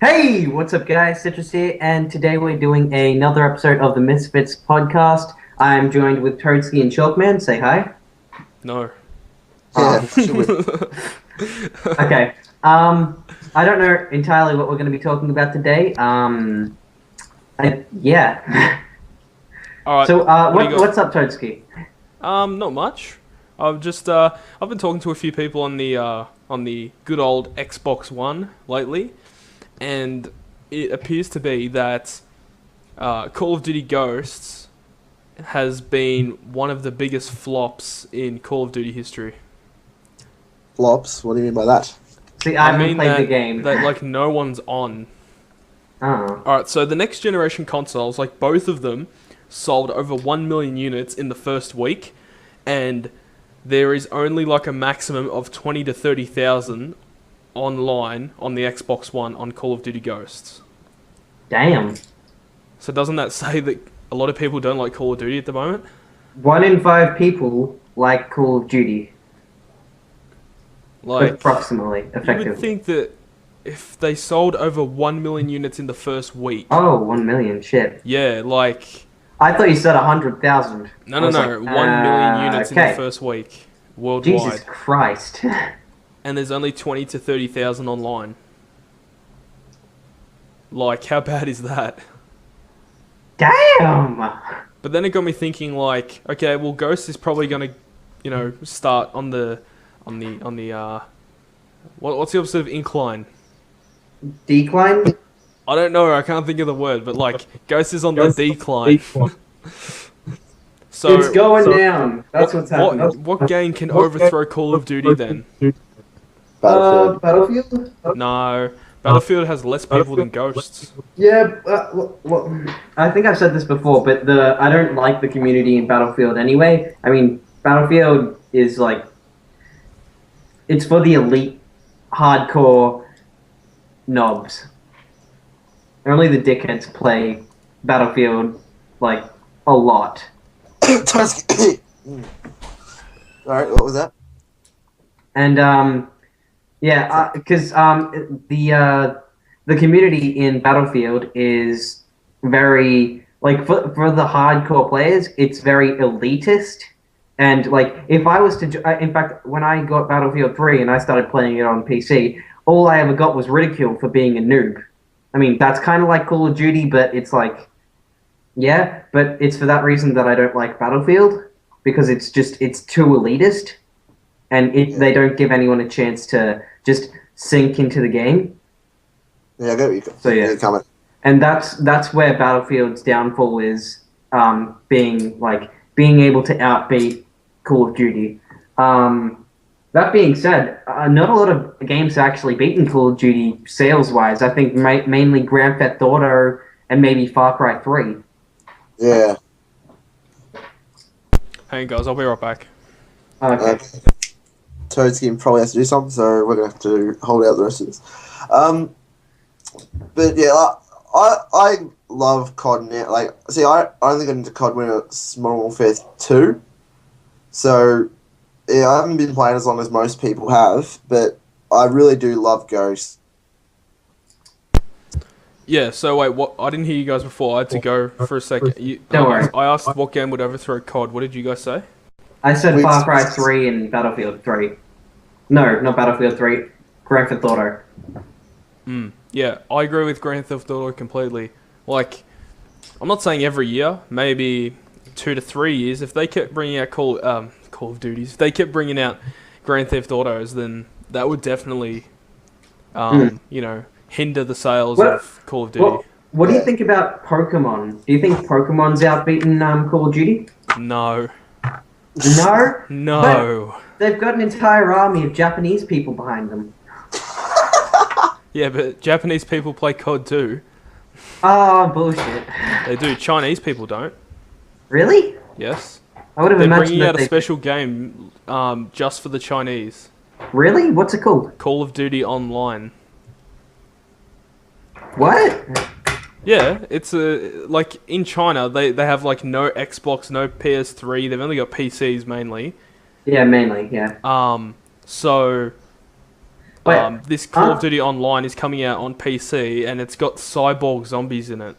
Hey, what's up, guys? Citrus here, and today we're doing another episode of the Misfits podcast. I'm joined with Toadskii and CHALKM4N. Say hi. No. Oh, Yeah, should we? okay. I don't know entirely what we're going to be talking about today. Yeah. All right. So, what do you got? what's up, Toadskii? Not much. I've been talking to a few people on the good old Xbox One lately, and it appears to be that Call of Duty Ghosts has been one of the biggest flops in Call of Duty history. Flops? What do you mean by that? See, I I haven't mean played that the game. that like no one's on. Oh. All right, so the next generation consoles, like both of them, sold over 1 million units in the first week, and there is only like a maximum of 20 to 30,000 online on the Xbox One on Call of Duty Ghosts. Damn. So doesn't that say that a lot of people don't like Call of Duty at the moment? 1 in 5 people like Call of Duty. Like, Approximately, you effectively. would think that if they sold over 1 million units in the first week, Oh, 1 million, shit. yeah, like I thought you said 100,000. no, I no, was no, like, 1 million units in the okay. first week Jesus worldwide, Christ. and there's only 20 to 30,000 online. Like, how bad is that? Damn! But then it got me thinking, like, okay, well, Ghost is probably gonna, start on the what's the opposite of incline? Decline? I don't know, I can't think of the word, but like, Ghost is on the decline. So, It's going down. That's what's happening. what game can overthrow Call of Duty then? Battlefield. Battlefield? No, Battlefield has less people than Ghosts. Yeah, well, I think I've said this before, but I don't like the community in Battlefield anyway. I mean, Battlefield is like, it's for the elite, hardcore knobs. Only the dickheads play Battlefield, like, a lot. Toadskii. Alright, what was that? And yeah, because the community in Battlefield is very like for the hardcore players, it's very elitist. And like, if I was to, in fact, when I got Battlefield 3 and I started playing it on PC, all I ever got was ridiculed for being a noob. I mean, that's kind of like Call of Duty, but it's like, yeah, but it's for that reason that I don't like Battlefield, because it's too elitist, and they don't give anyone a chance to just sink into the game. Yeah, I get what you So yeah, coming. and that's where Battlefield's downfall is, being able to outbeat Call of Duty. That being said, not a lot of games have actually beaten Call of Duty sales-wise. I think mainly Grand Theft Auto and maybe Far Cry 3. Yeah. Hang on, guys, I'll be right back. Okay. Toadskii probably has to do something, so we're going to have to hold out the rest of this. But yeah, I love COD now. Like, see, I only got into COD when it's Modern Warfare 2. So, yeah, I haven't been playing as long as most people have, but I really do love Ghost. Yeah, so wait, what? I didn't hear you guys before. I had to go for a second. Don't worry. I asked what game would overthrow COD. What did you guys say? I said Far Cry 3 and Battlefield 3. No, not Battlefield 3. Grand Theft Auto. Yeah, I agree with Grand Theft Auto completely. Like, I'm not saying every year, maybe 2 to 3 years. If they kept bringing out Call of Duties, if they kept bringing out Grand Theft Autos, then that would definitely, hinder the sales of Call of Duty. What do you think about Pokemon? Do you think Pokemon's outbeaten Call of Duty? No. No? No. But they've got an entire army of Japanese people behind them. Yeah, but Japanese people play COD too. Oh, bullshit. They do. Chinese people don't. Really? Yes. I would have They're imagined bringing that out a they... special game just for the Chinese. Really? What's it called? Call of Duty Online. What? Yeah, it's like in China they have like no Xbox, no PS3. They've only got PCs mainly. Yeah, mainly, yeah. So Wait, This Call of huh? Duty Online is coming out on PC, and it's got cyborg zombies in it.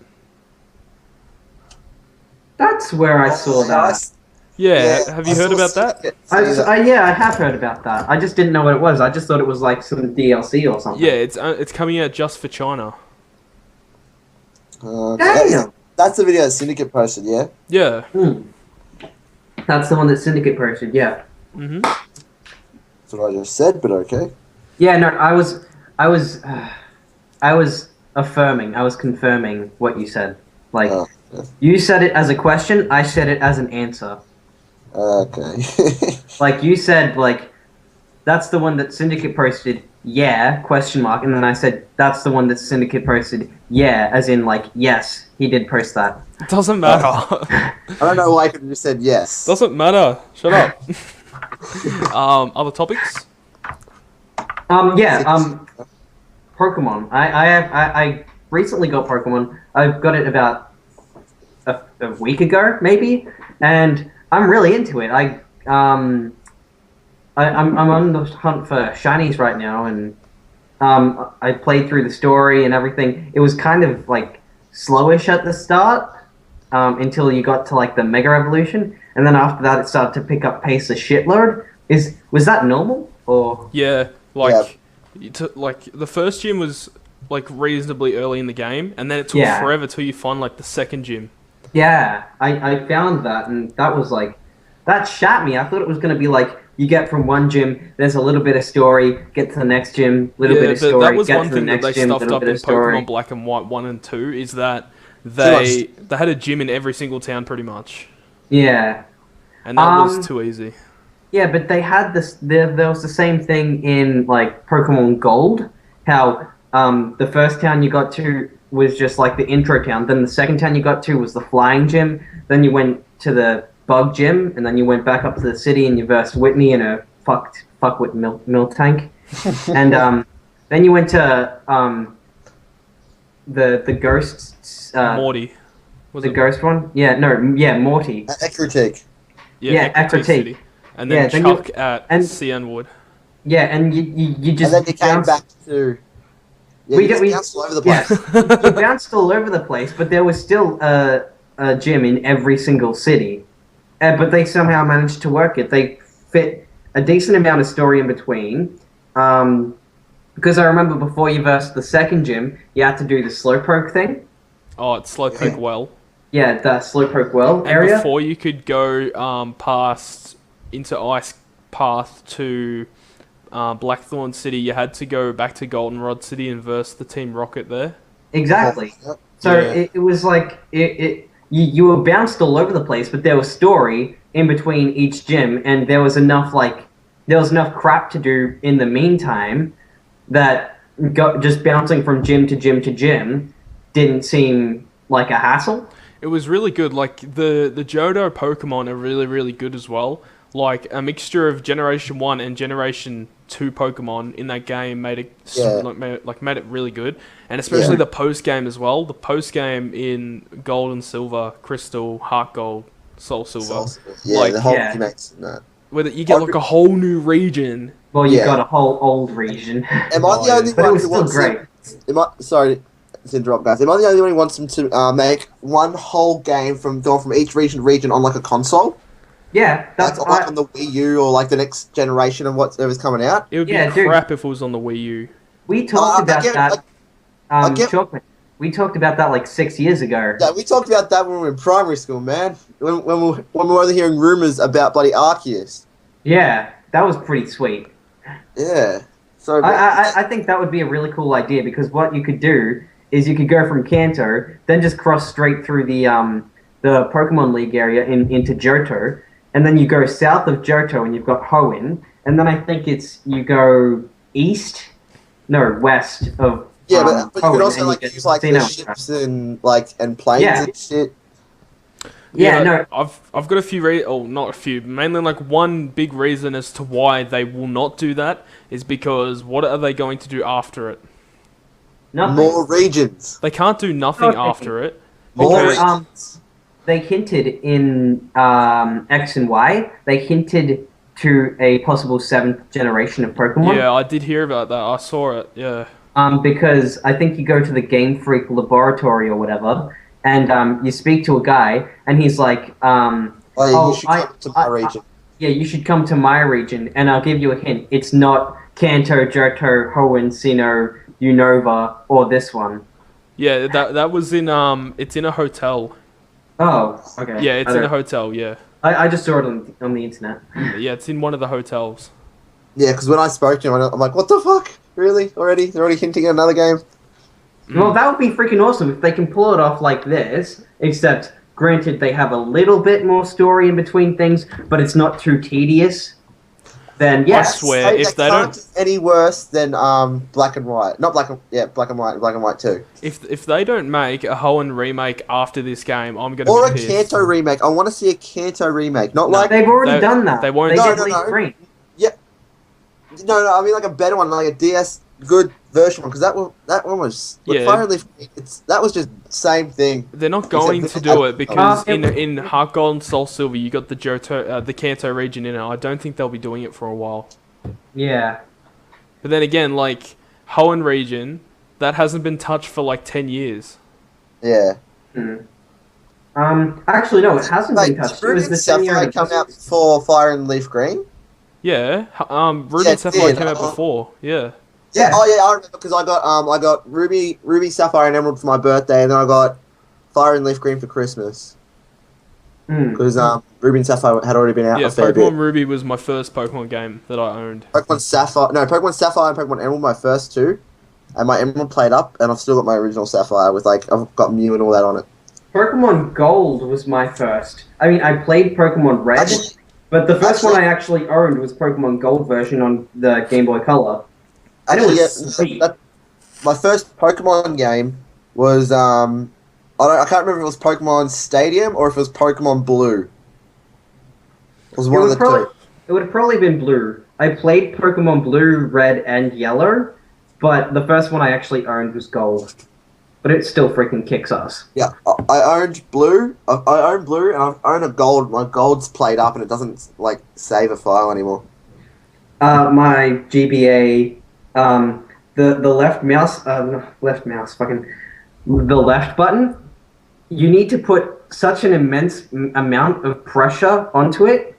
That's where I saw that. Yeah, Yeah, have I you heard saw about that? Syndicate say that. Yeah, I have heard about that. I just didn't know what it was. I just thought it was like some DLC or something. Yeah, it's coming out just for China. Damn. That's the video that Syndicate posted, yeah? Yeah. Hmm. That's the one that Syndicate posted. Yeah. Mhm. That's what I just said, but okay. Yeah. No, I was affirming. I was confirming what you said. Like Yeah. you said it as a question. I said it as an answer. Okay. Like you said, like that's the one that Syndicate posted. Yeah, question mark. And then I said that's the one that Syndicate posted. Yeah, as in like yes, he did post that. Doesn't matter. I don't know why I could have just said yes. Doesn't matter. Shut up. Other topics? Yeah. Pokemon. I recently got Pokemon. I've got it about a week ago, maybe, and I'm really into it. I'm on the hunt for shinies right now, and I played through the story and everything. It was kind of like slowish at the start, until you got to like the Mega Evolution, and then after that it started to pick up pace a shitload. Was that normal or? Yeah, like like the first gym was like reasonably early in the game, and then it took forever till you find like the second gym. Yeah, I found that, and that was like that shat me. I thought it was gonna be like you get from one gym, there's a little bit of story, get to the next gym, little bit of story, that was get one to the thing that next they gym, stuffed little up bit in of story. Pokemon Black and White 1 and 2 is that they had a gym in every single town pretty much, Yeah. and that was too easy. Yeah, but they had this. There was the same thing in like Pokemon Gold. How the first town you got to was just like the intro town. Then the second town you got to was the flying gym. Then you went to the bug gym, and then you went back up to the city and you versed Whitney in a fuckwit milk tank. And then you went to the ghosts. Morty. Was the it? ghost one? Yeah, no, yeah, Morty. Ecruteak. Yeah, Ecruteak. City. And then then Chuck at CN Wood. Yeah, and you just And then you came back to... Yeah, We you get- just we- bounced all over the place. Yes, you bounced all over the place, but there was still a gym in every single city. But they somehow managed to work it. They fit a decent amount of story in between. Because I remember before you versed the second gym, you had to do the Slowpoke thing. Oh, it's Slowpoke Well. Yeah, the Slowpoke Well And area. before you could go past into Ice Path to Blackthorn City, you had to go back to Goldenrod City and verse the Team Rocket there. Exactly. Yep. So Yeah. it was like you were bounced all over the place, but there was story in between each gym, and there was enough crap to do in the meantime that just bouncing from gym to gym to gym didn't seem like a hassle. It was really good. Like the Johto Pokemon are really, really good as well. Like a mixture of Generation 1 and Generation 2 Pokemon in that game made it made it really good. And especially the post game as well. The post game in Gold and Silver, Crystal, Heart Gold, Soul Silver. Yeah, the whole Yeah. remakes and that. Where you get like a whole new region. Well, you Yeah. got a whole old region, Am I the yeah. only but it one was who still wants great. Sorry to interrupt, guys. Am I the only one who wants them to make one whole game from going from each region to region on like a console? Yeah, that's Like on the Wii U or like the next generation of whatever's coming out? It would be Yeah, dude. crap if it was on the Wii U. we talked about that. I get- Chalkman, we talked about that like 6 years ago. Yeah, we talked about that when we were in primary school, man. When we were only hearing rumors about bloody Arceus. Yeah, that was pretty sweet. Yeah. So I think that would be a really cool idea, because what you could do is you could go from Kanto, then just cross straight through the Pokemon League area into Johto, and then you go south of Johto and you've got Hoenn, and then I think you go west of yeah, but you Hoenn, could also and like get use like the Sinnoh. ships and planes Yeah. and shit. Yeah, no, I've got a few not a few, mainly like one big reason as to why they will not do that is because what are they going to do after it? nothing. More regions. They can't do nothing Nothing. after it. More Because, regions. they hinted in X and Y. They hinted to a possible seventh generation of Pokemon. Yeah, I did hear about that. I saw it. Yeah. Because I think you go to the Game Freak laboratory or whatever, and you speak to a guy, and he's like, You should come to my region. yeah, you should come to my region, and I'll give you a hint. It's not Kanto, Johto, Hoenn, Sinnoh, Unova, or this one. Yeah, that was in it's in a hotel. Oh, okay. Yeah, it's in a hotel. Yeah. I just saw it on the internet. Yeah, it's in one of the hotels. Yeah, because when I spoke to him, I'm like, what the fuck? Really? Already? They're already hinting at another game? Well, that would be freaking awesome if they can pull it off like this, except, granted, they have a little bit more story in between things, but it's not too tedious. Then, yes. I swear, if they don't... do any worse than Black and White. Not Black and... Yeah, Black and White 2. If they don't make a Hoenn remake after this game, I'm going to Or be a pissed. Kanto remake. I want to see a Kanto remake. Not No, like... They've already done that. They won't... They No, did no, Leaf no. Green. Yeah. No, I mean like a better one, like a DS good version one, because that one was... Yeah. Fire and Leaf, that was just same thing. They're not going Except to do it because it- in Heart Gold and Soul Silver, you got the Johto, the Kanto region in it. I don't think they'll be doing it for a while. Yeah. But then again, like, Hoenn region, that hasn't been touched for like 10 years. Yeah. Actually, no, it hasn't been touched. It was Ruby the and Sapphire come out for Fire and Leaf Green? Yeah, Ruby Yeah, and Sapphire it did. came out before. Yeah. Yeah. Oh yeah, I remember because I got Ruby, Sapphire, and Emerald for my birthday, and then I got Fire and Leaf Green for Christmas. Because Ruby and Sapphire had already been out Yeah, a fair bit. Pokemon Ruby was my first Pokemon game that I owned. Pokemon Sapphire and Pokemon Emerald my first two, and my Emerald played up, and I've still got my original Sapphire with like I've got Mew and all that on it. Pokemon Gold was my first. I mean, I played Pokemon Red, Actually- but the first one I actually owned was Pokemon Gold version on the Game Boy Color. And it Actually, was sweet. my first Pokemon game was I can't remember if it was Pokemon Stadium or if it was Pokemon Blue. It was one of the two. It would have probably been Blue. I played Pokemon Blue, Red, and Yellow, but the first one I actually owned was Gold. But it still freaking kicks ass. Yeah, I owned Blue. I own Blue, and I own a Gold. My Gold's played up, and it doesn't like save a file anymore. My GBA, the left mouse, the left button. You need to put such an immense amount of pressure onto it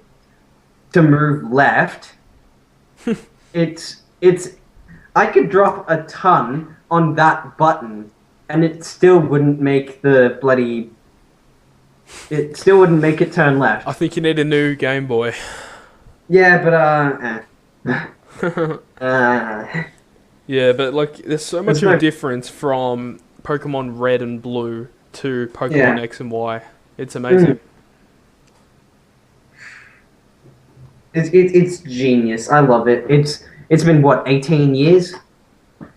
to move left. it's. I could drop a ton on that button, and it still wouldn't make the bloody. It still wouldn't make it turn left. I think you need a new Game Boy. Yeah, but Yeah, but like, there's so much There's of a no- difference from Pokemon Red and Blue to Pokemon Yeah. X and Y. It's amazing. It's genius. I love it. It's been what 18 years.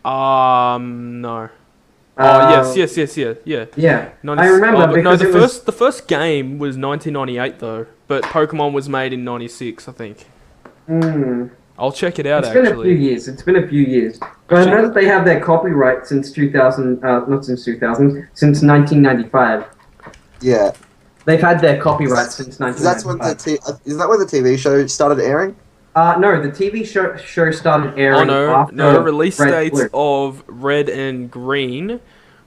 No. Oh yes, yeah. Yeah, 90 I remember but no, because it was. the first game was 1998 though, but Pokemon was made in 96, I think. I'll check it out It's been a few actually. years. It's been a few years. But I know that they have their copyright since 2000. Not since 2000. Since 1995. Yeah, They've had their copyright since that's when 1995. is that when the TV show started airing? No, the TV show started airing Oh after no, release Red, dates Blue. of Red and Green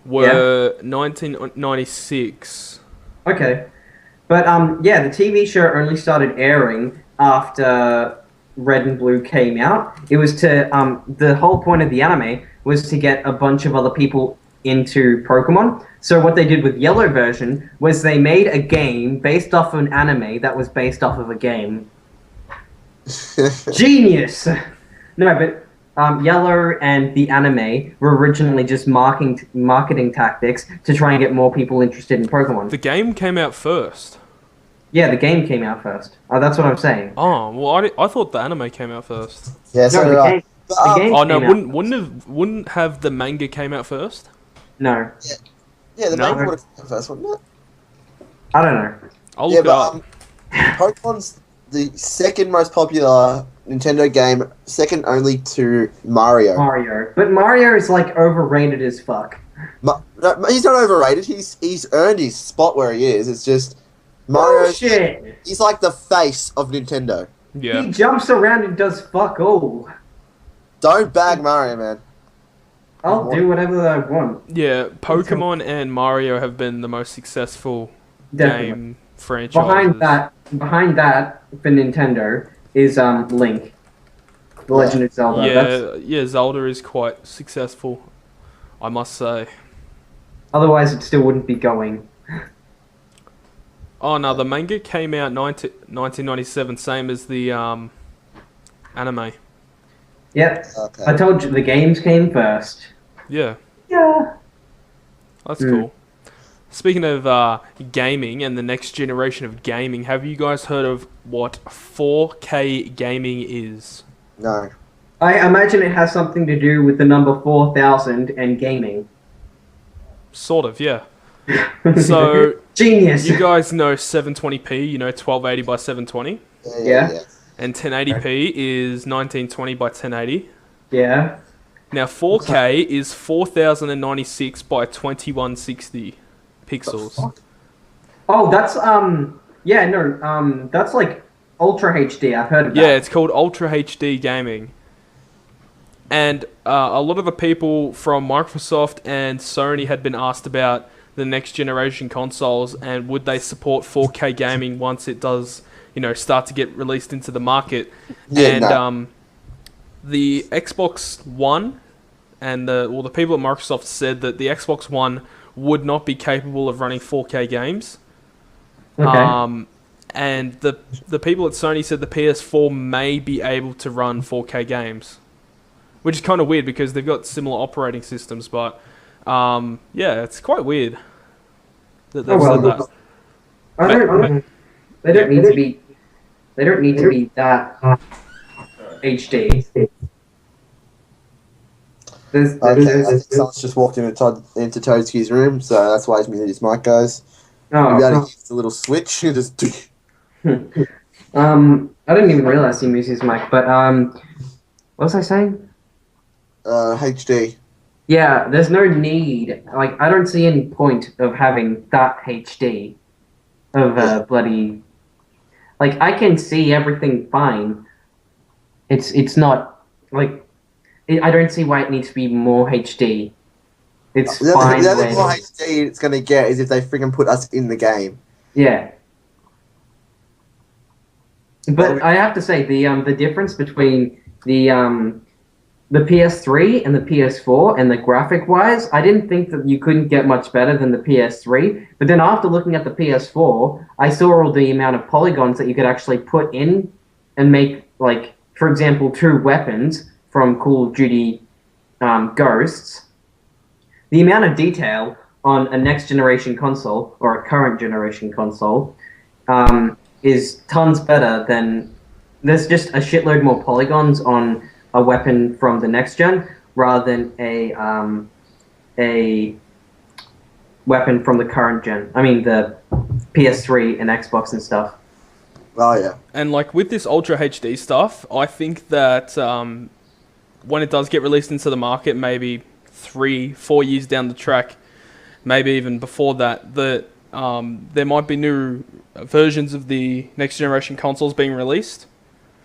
were 1996. Okay, but yeah, the TV show only started airing after Red and Blue came out. It was to the whole point of the anime was to get a bunch of other people into Pokemon. So what they did with Yellow version was they made a game based off of an anime that was based off of a game. Genius. No, but Yellow and the anime were originally just marketing tactics to try and get more people interested in Pokemon. The game came out first. Yeah, the game came out first. That's what I'm saying. Oh, well, I thought the anime came out first. Yeah, so No, did the I. game, But, the game Oh no, came out. wouldn't have the manga came out first? No, Yeah, the No. main would have come first, wouldn't it? I don't know. I'll Yeah, look it but up. Pokemon's the second most popular Nintendo game, second only to Mario. Mario. But Mario is like overrated as fuck. No, he's not overrated. He's earned his spot where he is. It's just Mario. Shit. He's like the face of Nintendo. Yeah. He jumps around and does fuck all. Don't bag Mario, man. I'll do whatever I want. Yeah, Pokemon and Mario have been the most successful Definitely. game franchises. Behind that for Nintendo is Link, The Legend of Zelda. Yeah, Zelda is quite successful, I must say. Otherwise, it still wouldn't be going. Oh no, the manga came out 1997, same as the anime. Yep. Okay. I told you the games came first. Yeah, Yeah. that's cool. Speaking of gaming and the next generation of gaming, have you guys heard of what 4K gaming is? No. I imagine it has something to do with the number 4,000 and gaming. Sort of, yeah. So, Genius. you guys know 720p, you know 1280 by 720? Yeah. And 1080p is 1920 by 1080. Yeah. Now 4K is 4096 by 2160 pixels. Oh, that's that's like Ultra HD. I've heard of that. Yeah, it's called Ultra HD gaming. And a lot of the people from Microsoft and Sony had been asked about the next generation consoles and would they support 4K gaming once it does, start to get released into the market. The Xbox One and the people at Microsoft said that the Xbox One would not be capable of running 4K games. Okay. And the people at Sony said the PS4 may be able to run 4K games, which is kind of weird because they've got similar operating systems. But yeah, it's quite weird that they've said that. They don't need to be. They don't need to be that HD. Okay, I think someone's just walked into Toadskii's room, so that's why he's muted his mic, guys. Maybe I use the little switch. Just I didn't even realize he used his mic, but what was I saying? HD. Yeah, there's no need. Like, I don't see any point of having that HD of bloody. Like, I can see everything fine. It's not like I don't see why it needs to be more HD. It's fine. The only more HD it's gonna get is if they freaking put us in the game. Yeah. But I have to say the difference between the PS3 and the PS4 and the graphic wise, I didn't think that you couldn't get much better than the PS3. But then after looking at the PS4, I saw all the amount of polygons that you could actually put in and make, like, for example, 2 weapons from Call of Duty Ghosts. The amount of detail on a next generation console or a current generation console is tons better than. There's just a shitload more polygons on a weapon from the next gen rather than a weapon from the current gen. I mean the PS3 and Xbox and stuff. Oh yeah. And like with this Ultra HD stuff, I think that when it does get released into the market, maybe 3-4 years down the track, maybe even before that, there might be new versions of the next generation consoles being released.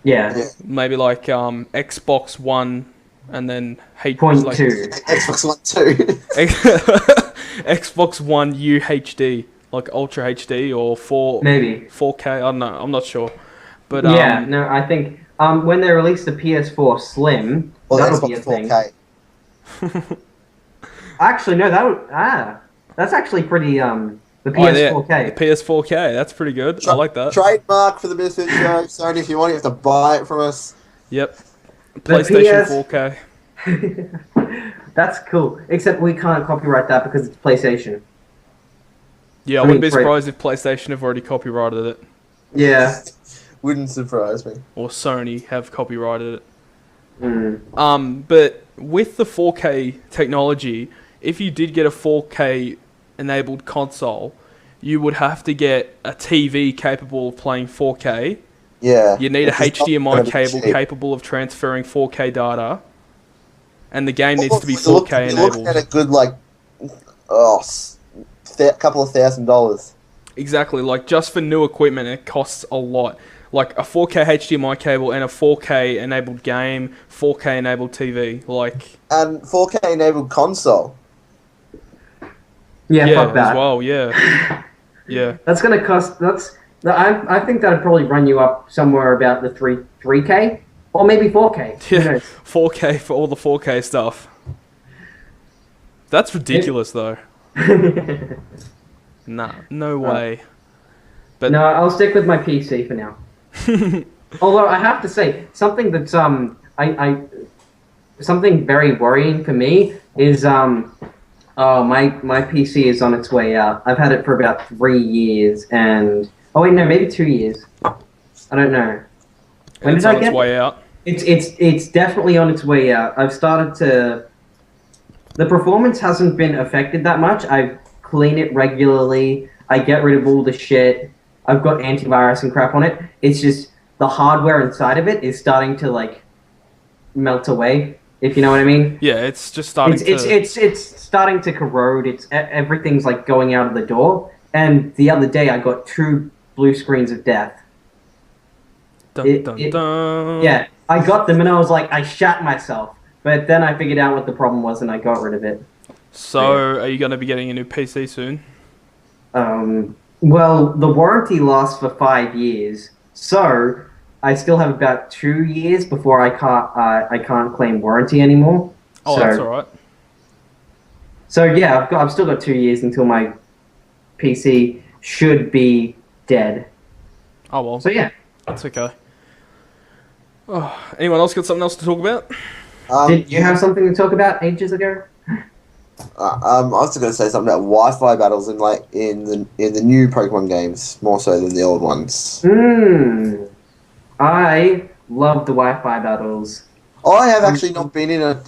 Yeah. Maybe like Xbox One and then Point like, 2. Xbox One 2. Xbox One UHD, like Ultra HD or 4K. I don't know. I'm not sure. But yeah, no, I think when they release the PS4 Slim, that'll be a thing. 4K. Actually, no, that's actually pretty the PS4K. The PS4K, that's pretty good. I like that. Trademark for the Misfit show. Sony, if you want, you have to buy it from us. Yep. PlayStation 4K. That's cool. Except we can't copyright that because it's PlayStation. Yeah, I wouldn't be surprised if PlayStation have already copyrighted it. Yeah. Wouldn't surprise me. Or Sony have copyrighted it. Mm. But with the 4K technology, if you did get a 4K enabled console, you would have to get a TV capable of playing 4K. Yeah. You need a HDMI cable capable of transferring 4K data. And the game needs to be 4K enabled. You're looking at a good, couple of $1,000. Exactly, like just for new equipment, it costs a lot. like a 4K HDMI cable and a 4K enabled game, 4K enabled TV. Like, And 4K enabled console. Yeah, yeah, fuck that. as well. Yeah, yeah. That's gonna cost. I think that'd probably run you up somewhere about the 3K or maybe 4K. Who Yeah, knows? 4K for all the 4K stuff. That's ridiculous, though. Nah, no way. But No, I'll stick with my PC for now. Although I have to say something that's I something very worrying for me is oh my PC is on its way out. I've had it for about 3 years and oh wait no maybe 2 years. I don't know. When it's did I on get its way out. It's definitely on its way out. I've started to. The performance hasn't been affected that much. I clean it regularly. I get rid of all the shit. I've got antivirus and crap on it. It's just the hardware inside of it is starting to like melt away. If you know what I mean. Yeah, it's just starting It's starting to corrode. Everything's like going out of the door. And the other day I got 2 blue screens of death. Dun, dun, dun. Yeah, I got them and I was like, I shat myself. But then I figured out what the problem was and I got rid of it. So, are you going to be getting a new PC soon? Well, the warranty lasts for 5 years, so I still have about 2 years before I can't claim warranty anymore. Oh, so, that's alright. So yeah, I've still got 2 years until my PC should be dead. Oh well, So yeah. that's okay. Oh, anyone else got something else to talk about? Did you have something to talk about ages ago? I was just gonna say something about Wi-Fi battles in the new Pokemon games more so than the old ones. I love the Wi-Fi battles. I have actually not been in a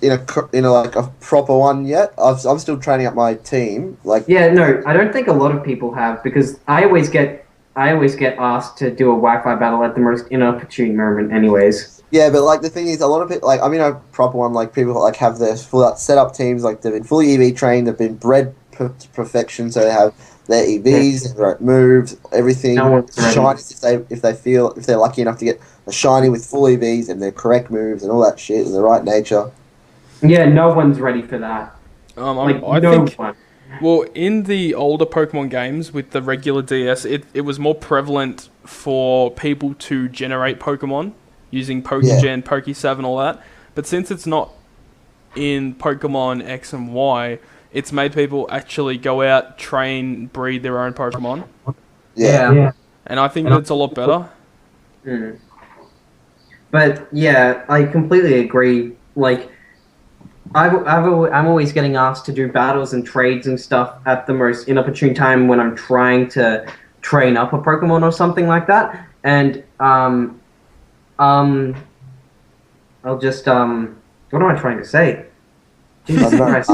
like a proper one yet. I'm still training up my team. Like Yeah, no, I don't think a lot of people have because I always get asked to do a Wi-Fi battle at the most inopportune moment, anyways. yeah, but like the thing is, a lot of people like I'm in a proper one. Like people like have their full set up teams. Like they've been fully EV trained. They've been bred to perfection. So they have their EVs, their right moves, everything. No one's ready. Shinies if they're lucky enough to get a shiny with full EVs and their correct moves and all that shit and the right nature. Yeah, no one's ready for that. I no think. one. Well, in the older Pokemon games with the regular DS, it was more prevalent for people to generate Pokemon using Pokegen, Pokesave, and all that. But since it's not in Pokemon X and Y, it's made people actually go out, train, breed their own Pokemon. Yeah. And I think that's a lot better. Mm. But yeah, I completely agree. Like, I'm always getting asked to do battles and trades and stuff at the most inopportune time when I'm trying to train up a Pokemon or something like that. And I'll just what am I trying to say? Jesus Christ!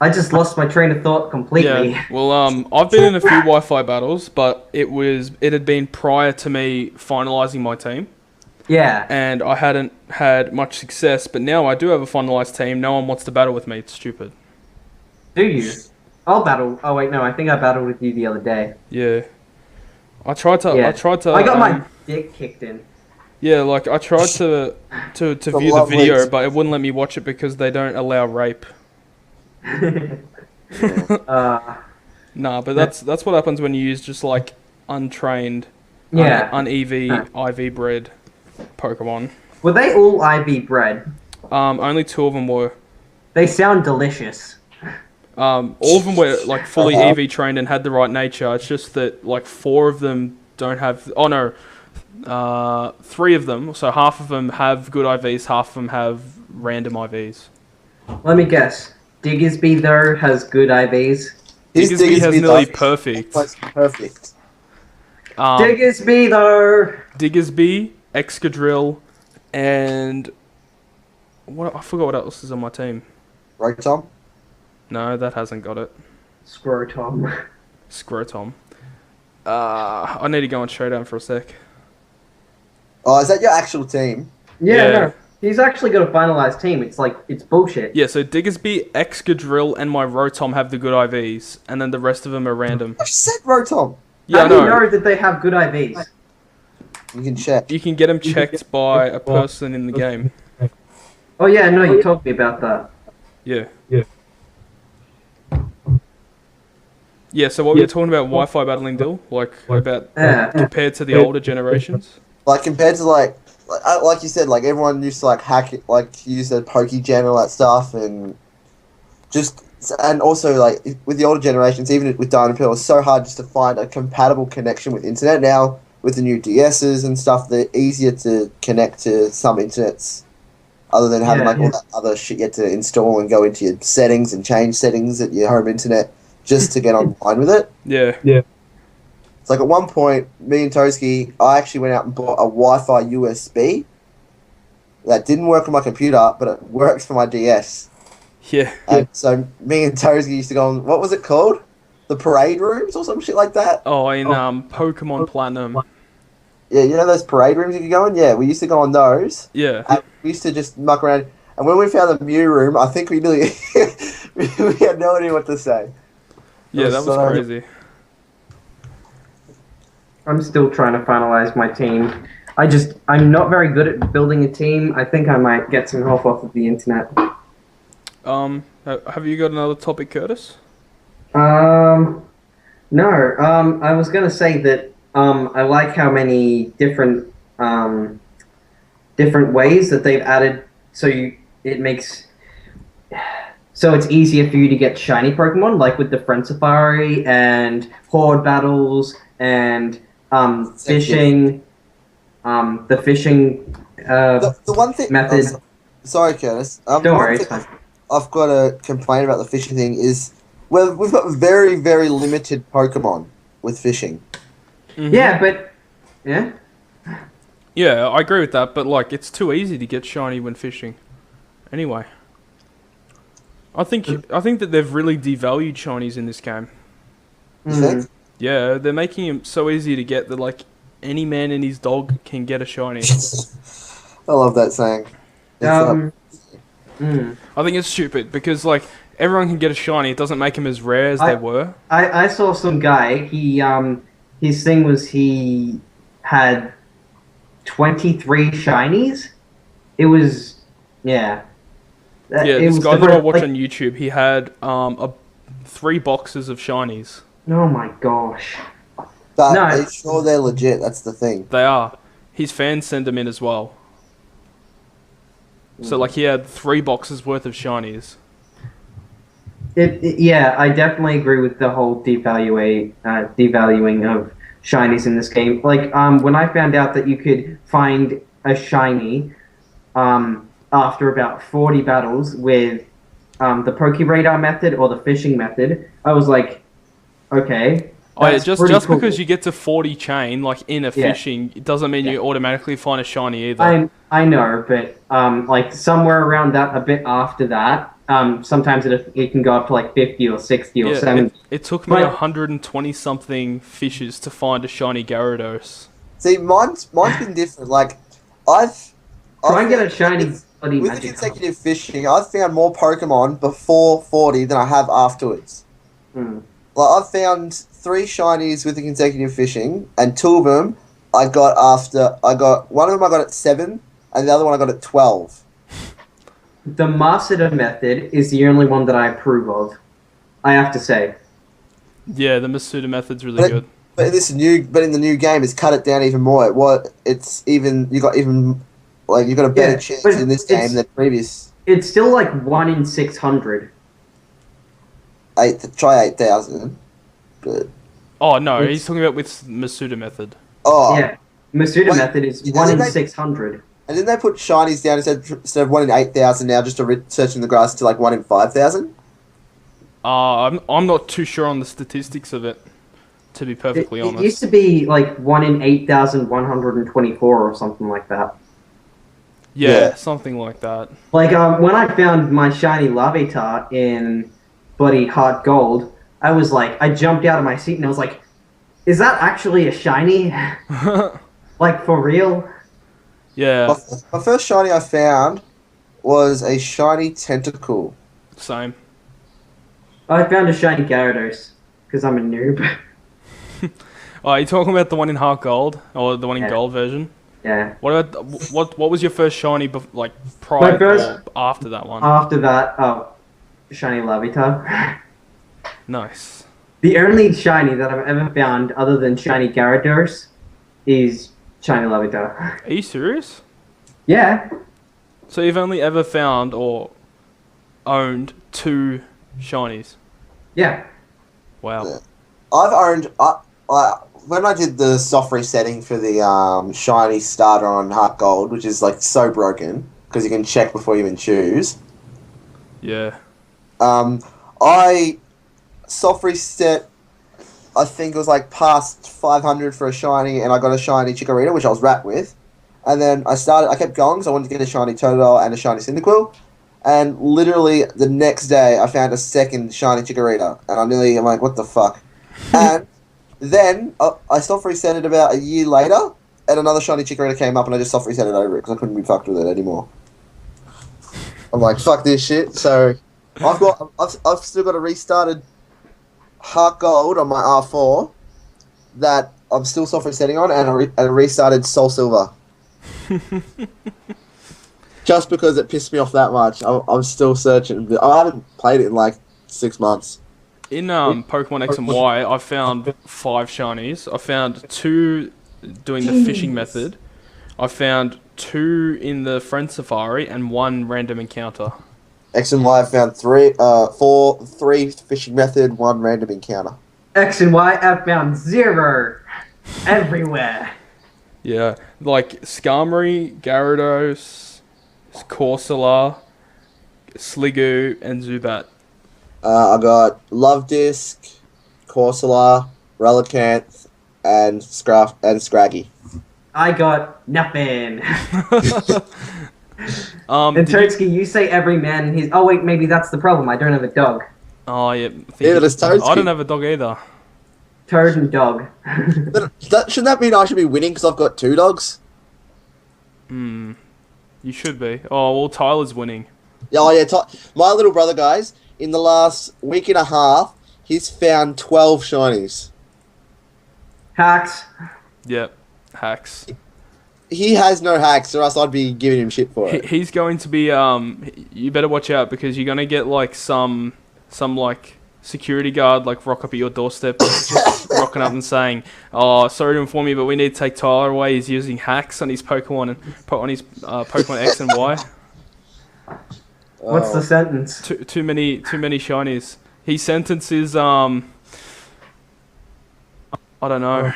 I just lost my train of thought completely. Yeah. Well, I've been in a few Wi-Fi battles, but it had been prior to me finalizing my team. Yeah. And I hadn't had much success, but now I do have a finalized team. No one wants to battle with me. It's stupid. Do you? I'll battle. Oh wait, no. I think I battled with you the other day. Yeah. I tried to. Yeah. I got my dick kicked in. Yeah, like I tried to view the video, but it wouldn't let me watch it because they don't allow rape. Nah, but that's what happens when you use just like untrained, un-EV, IV bred Pokemon. Were they all IV bred? Only 2 of them were. They sound delicious. All of them were like fully EV trained and had the right nature. It's just that like 4 of them don't have. Oh no, 3 of them. So half of them have good IVs, half of them have random IVs. Let me guess. Diggersby though has good IVs. Diggersby has nearly perfect. Perfect. Diggersby though. Diggersby, Excadrill, and what? I forgot what else is on my team. Right, Tom? No, that hasn't got it. Scrotum. Scrotum. I need to go on Showdown for a sec. Oh, is that your actual team? Yeah, no. He's actually got a finalized team. It's bullshit. Yeah, so Diggersby, Excadrill, and my Rotom have the good IVs, and then the rest of them are random. I said Rotom. Yeah, How I do you know. know that they have good IVs? You can check. You can get them checked by a person in the game. Oh yeah, no, you told me about that. Yeah. Yeah, so what were you talking about Wi-Fi battling, Dill? Like, about Yeah. compared to the older generations? Like compared to like you said, like everyone used to like hack it, like use the PokeGen and all that stuff, and just and also like with the older generations, even with Diamond and Pearl, it's so hard just to find a compatible connection with internet. Now with the new DSs and stuff, they're easier to connect to some internets, other than having like all that other shit you have to install and go into your settings and change settings at your home internet just to get online with it. Yeah. It's like at one point, me and Toadskii, I actually went out and bought a Wi-Fi USB that didn't work on my computer, but it works for my DS. Yeah. And so me and Toadskii used to go on, what was it called? The parade rooms or some shit like that? Oh, in Pokemon Platinum. Yeah, you know those parade rooms you could go in? Yeah, we used to go on those. Yeah. And we used to just muck around. And when we found the Mew room, I think we nearly... we had no idea what to say. Yeah, that was crazy. I'm still trying to finalize my team. I'm not very good at building a team. I think I might get some help off of the internet. Have you got another topic, Curtis? No. I was gonna say that I like how many different ways that they've added. So it's easier for you to get shiny Pokemon, like with the Friend Safari and Horde battles and fishing. The fishing The one thing... method. Sorry, Curtis. Don't worry, it's fine. I've got to complain about the fishing thing is... Well, we've got very, very limited Pokemon with fishing. Mm-hmm. Yeah, but... Yeah? Yeah, I agree with that, but like, it's too easy to get shiny when fishing. Anyway. I think that they've really devalued shinies in this game. You think? Yeah, they're making them so easy to get that like any man and his dog can get a shiny. I love that saying. I think it's stupid because like everyone can get a shiny. It doesn't make them as rare as they were. I saw some guy. His thing was he had 23 shinies. It was this guy that I watch on YouTube, he had 3 boxes of shinies. Oh my gosh! But are you sure they're legit? That's the thing. They are. His fans send them in as well. So like he had 3 boxes worth of shinies. Yeah, I definitely agree with the whole devaluing of shinies in this game. Like when I found out that you could find a shiny after about 40 battles with the Pokeradar method or the fishing method, I was like, okay. Oh yeah, just cool. because you get to 40 chain, like in a fishing, it doesn't mean you automatically find a shiny either. I know, but like somewhere around that, a bit after that, sometimes it can go up to like 50 or 60 or 70. It took me 120 something fishes to find a shiny Gyarados. See, mine's been different. Like Try and get a shiny bloody with magic the consecutive fishing, I've found more Pokemon before 40 than I have afterwards. Like I've found 3 shinies with the consecutive fishing, and 2 of them I got one of them I got at 7, and the other one I got at 12. The Masada method is the only one that I approve of. I have to say. Yeah, the Masuda method's really good. But in the new game, it's cut it down even more. You got a better chance in this game than previous. It's still like 1 in 600. Try 8,000. But oh no, he's talking about with Masuda method. Oh yeah, Masuda method is 1 in 600. And didn't they put shinies down instead of 1 in 8,000 now, just to search in the grass to like 1 in 5,000? I'm not too sure on the statistics of it, to be perfectly honest. It used to be like 1 in 8,124 or something like that. Yeah, something like that. Like when I found my shiny Larvitar in bloody Heart Gold, I was like, I jumped out of my seat and I was like, is that actually a shiny? Like for real? Yeah. My first shiny I found was a shiny Tentacle. Same. I found a shiny Gyarados because I'm a noob. Oh, are you talking about the one in Heart Gold or the one in Yeah. Gold version? Yeah. What about what was your first shiny like prior My first- or after that one? After that, shiny Lavita. Nice. The only shiny that I've ever found, other than shiny Gyarados, is shiny Lavita. Are you serious? Yeah. So you've only ever found or owned 2 shinies? Yeah. Wow. Yeah. I've owned. When I did the soft resetting for the shiny starter on Heart Gold, which is like so broken because you can check before you even choose. Yeah. I soft reset. I think it was like past 500 for a shiny, and I got a shiny Chikorita, which I was wrapped with. And then I kept going because I wanted to get a shiny Totodile and a shiny Cyndaquil. And literally the next day, I found a second shiny Chikorita, and I'm like, what the fuck? And then I soft reset it about a year later, and another shiny Chikorita came up, and I just soft reset it over it because I couldn't be fucked with it anymore. I'm like, fuck this shit. So I've still got a restarted Heart Gold on my R4 that I'm still soft resetting on, and a restarted Soul Silver. Just because it pissed me off that much, I'm still searching. I haven't played it in like 6 months. In Pokemon X and Y, I found 5 shinies. I found 2 doing the fishing method. I found 2 in the Friend Safari and 1 random encounter. X and Y, I found 3 fishing method, 1 random encounter. X and Y, I've found 0 everywhere. Yeah, like Skarmory, Gyarados, Corsola, Sliggoo, and Zubat. I got Love Disc, Corsola, Relicanth, and Scraggy. I got nothing. And Did you- Toadskii, you say every man in his... Oh, wait, maybe that's the problem. I don't have a dog. Oh yeah, Yeah, there's Toadskii. I don't have a dog either. Toad and dog. Shouldn't that mean I should be winning because I've got 2 dogs? You should be. Oh well, Tyler's winning. Yeah, my little brother, guys, in the last week and a half, he's found 12 shinies. Hacks. Yep, hacks. He has no hacks, or else I'd be giving him shit for it. He's going to be you better watch out because you're gonna get like some like security guard like rock up at your doorstep, just rocking up and saying, "Oh, sorry to inform you, but we need to take Tyler away. He's using hacks on his Pokemon and on his Pokemon X and Y." What's the sentence? Too many shinies. His sentence is I don't know.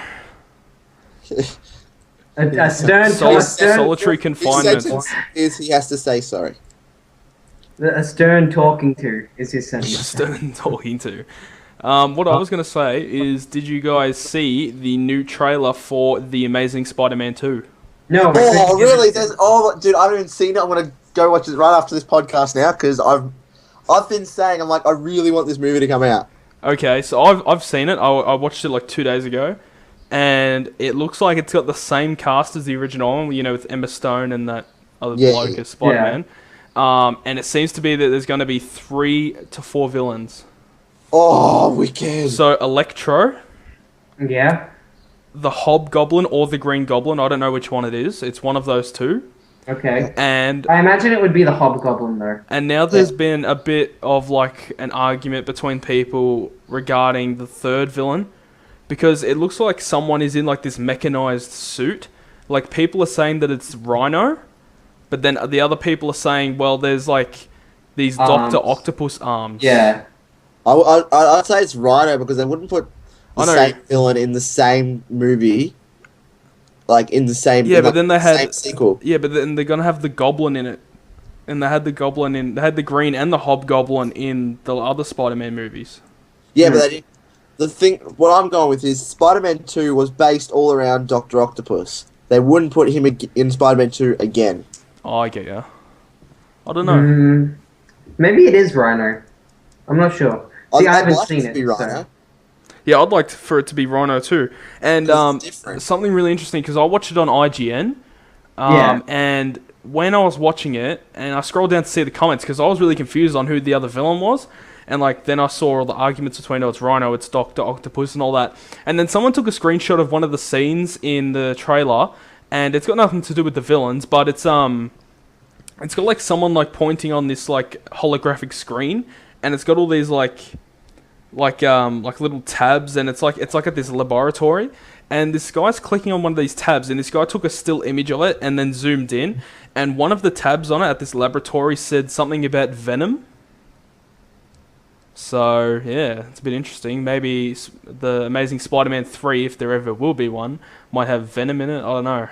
A stern... Solitary His confinement. sentence is he has to say sorry. A stern talking to is his sentence. Stern talking to. What I was going to say is, did you guys see the new trailer for The Amazing Spider-Man 2? No. Oh, really? Dude, I haven't even seen it. I'm gonna go watch it right after this podcast now because I've been saying I really want this movie to come out. Okay, so I've seen it. I watched it like 2 days ago, and it looks like it's got the same cast as the original one, with Emma Stone and that other bloke as Spider-Man. And it seems to be that there's going to be 3 to 4 villains. Oh, wicked! So Electro, Yeah. the Hobgoblin or the Green Goblin. I don't know which one it is. It's one of those 2. Okay. And I imagine it would be the Hobgoblin, though. And now there's been a bit of like an argument between people regarding the 3rd villain, because it looks like someone is in like this mechanized suit. Like people are saying that it's Rhino, but then the other people are saying, well, there's like these Doctor Octopus arms. Yeah. I'd say it's Rhino because they wouldn't put the I know. same villain in the same movie, like in the same. Yeah, in but then they same had sequel. Yeah, but then they're gonna have the Goblin in it, and they had the Goblin in. They had the Green and the Hobgoblin in the other Spider-Man movies. Yeah, but what I'm going with is Spider-Man 2 was based all around Doctor Octopus. They wouldn't put him in Spider-Man 2 again. Oh, I get ya. I don't know. Maybe it is Rhino. I'm not sure. See, I haven't seen it. So. Yeah, I'd like for it to be Rhino too. And different. something really interesting, because I watched it on IGN. And when I was watching it, and I scrolled down to see the comments, because I was really confused on who the other villain was. And like then I saw all the arguments between it's Rhino, it's Doctor Octopus, and all that. And then someone took a screenshot of one of the scenes in the trailer, and it's got nothing to do with the villains, but it's got like someone like pointing on this like holographic screen, and it's got all these like little tabs, and it's like at this laboratory, and this guy's clicking on one of these tabs, and this guy took a still image of it and then zoomed in, and one of the tabs on it at this laboratory said something about Venom. So, yeah, it's a bit interesting. Maybe the Amazing Spider-Man 3, if there ever will be one, might have Venom in it. I don't know.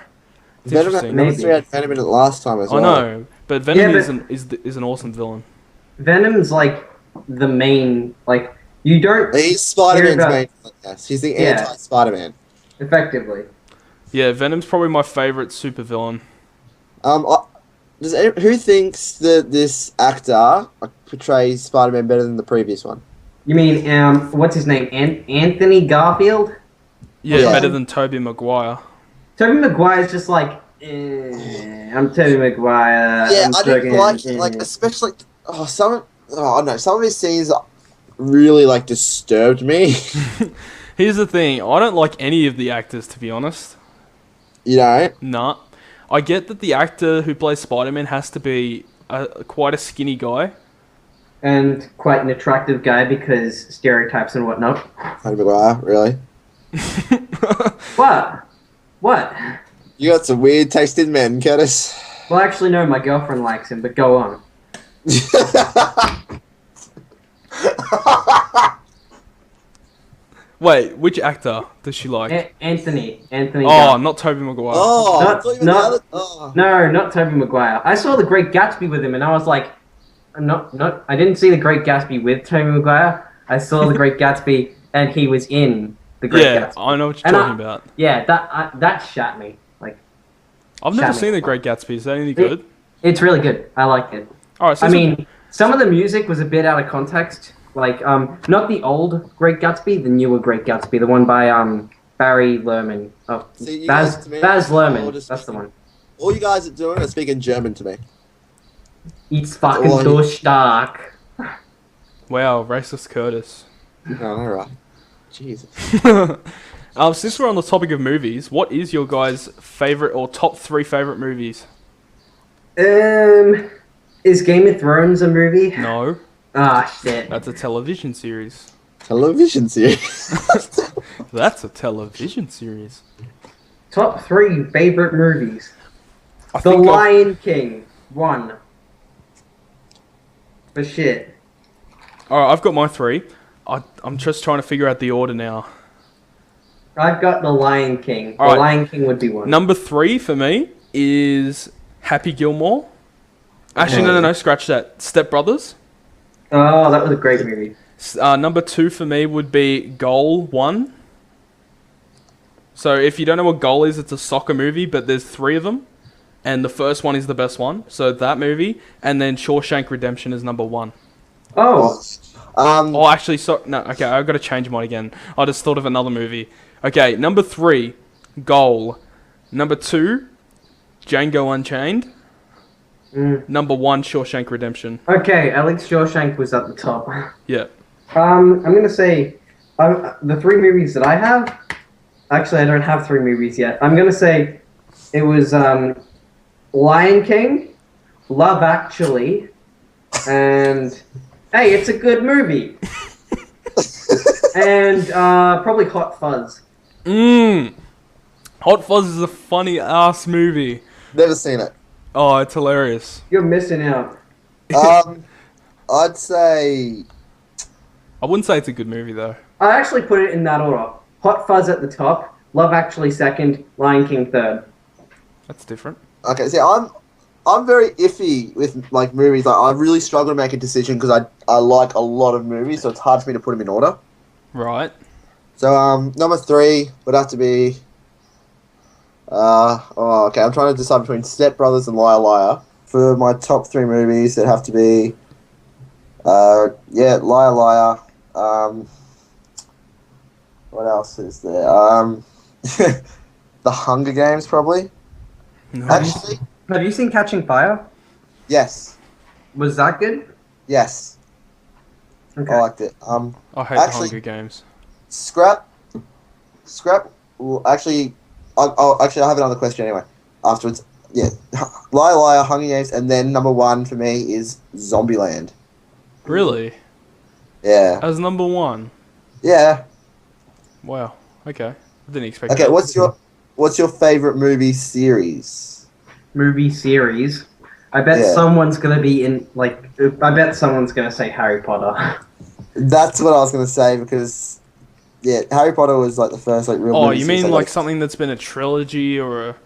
It's interesting. Number 3 had Venom in it last time as well. I know, but Venom is an awesome villain. Venom's like the main, like, you don't... He's Spider-Man's main villain, yes. He's the anti-Spider-Man. Effectively. Yeah, Venom's probably my favourite supervillain. Who thinks that this actor portrays Spider-Man better than the previous one? You mean, what's his name? Anthony Garfield? Yeah, better than Tobey Maguire. Tobey Maguire's just like, I'm Tobey Maguire. Yeah, I didn't like, especially, I don't know, some of his scenes really, like, disturbed me. Here's the thing, I don't like any of the actors, to be honest. You know? Nah. I get that the actor who plays Spider-Man has to be quite a skinny guy. And quite an attractive guy because stereotypes and whatnot. Tobey Maguire, really? What? You got some weird taste in men, Curtis. Well, actually, no, my girlfriend likes him, but go on. Wait, which actor does she like? Anthony. Oh, not Tobey Maguire. No, not Tobey Maguire. I saw The Great Gatsby with him, and I was like, I didn't see The Great Gatsby with Tobey Maguire. I saw The Great Gatsby, and he was in The Great Gatsby. Yeah, I know what you're talking about. Yeah, that shat me. Like, I've never seen The Great Gatsby. Is that any good? It's really good. I liked it. All right. So I mean, some of the music was a bit out of context. Like, not the old Great Gatsby, the newer Great Gatsby, the one by Barry Lerman. Oh, Baz Luhrmann. That's the one. All you guys are doing is speaking German to me. It's fucking so stark. Wow, racist Curtis. Oh, alright. Jesus. Since we're on the topic of movies, what is your guys' favorite or top 3 favorite movies? Is Game of Thrones a movie? No. Ah, shit. That's a television series. Television series? That's a television series. Top 3 favorite movies. The Lion King. 1. For shit. Alright, I've got my 3. I'm just trying to figure out the order now. I've got The Lion King. All right. Lion King would be 1. Number 3 for me is Happy Gilmore. Actually, no, scratch that. Step Brothers. Oh, that was a great movie. Number 2 for me would be Goal 1. So if you don't know what Goal is, it's a soccer movie, but there's 3 of them. And the first one is the best one. So that movie. And then Shawshank Redemption is number 1. Oh. Actually, no, okay, I've got to change mine again. I just thought of another movie. Okay, number 3, Goal. Number 2, Django Unchained. Number 1, Shawshank Redemption. Okay, Alex Shawshank was at the top. Yeah. I'm gonna say the 3 movies that I have. Actually, I don't have 3 movies yet. I'm gonna say it was Lion King, Love Actually, and hey, it's a good movie. And probably Hot Fuzz. Hot Fuzz is a funny ass movie. Never seen it. Oh, it's hilarious. You're missing out. I'd say... I wouldn't say it's a good movie, though. I actually put it in that order. Hot Fuzz at the top, Love Actually second, Lion King third. That's different. Okay, see, I'm very iffy with, like, movies. Like, I really struggle to make a decision because I like a lot of movies, so it's hard for me to put them in order. Right. So, number 3 would have to be... okay, I'm trying to decide between Step Brothers and Liar Liar. For my top 3 movies, it'd have to be... Liar Liar. What else is there? The Hunger Games, probably. No. Actually, Have you seen Catching Fire? yes. Was that good? Yes. I liked it. I hate the Actually, Hunger Games. Scrap. Well, actually, I have another question anyway. Afterwards, yeah, Liar Liar, Hunger Games, and then number one for me is Zombieland. Really? Yeah, As number one? yeah. Wow. Okay. I didn't expect Okay, that. what's your favorite movie series? Movie series. I bet Yeah, someone's gonna be in like. I bet someone's gonna say Harry Potter. that's what I was gonna say because yeah, Harry Potter was like the first like real Oh, movie you series mean I like got. something that's been a trilogy or a...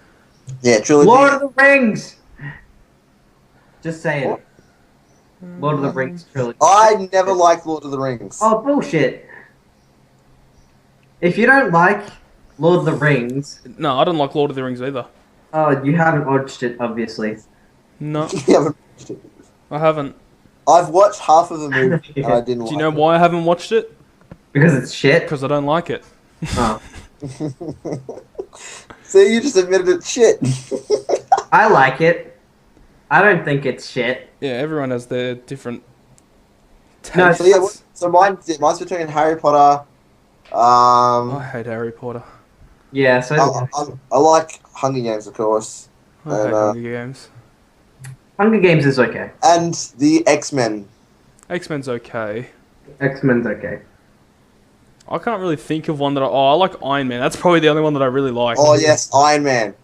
Yeah, trilogy. Lord of the Rings. Just saying. What? Lord of the Rings trilogy. I never liked Lord of the Rings. Oh bullshit! If you don't like Lord of the Rings, No, I don't like Lord of the Rings either. oh, you haven't watched it, obviously. No, You haven't watched it. I haven't. I've watched half of the movie and I didn't Do you like know why I haven't watched it? Because it's shit. Because I don't like it. Oh. it. See, you just admitted it's shit. I like it. I don't think it's shit. Yeah, everyone has their different No, tastes. So yeah, mine's between Harry Potter. I hate Harry Potter. Yeah, so I like Hunger Games, of course, I hate Hunger Games. Hunger Games is okay. and the X-Men. X-Men's okay. X-Men's okay. I can't really think of one that I like Iron Man. That's probably the only one that I really like. Oh yes, Iron Man.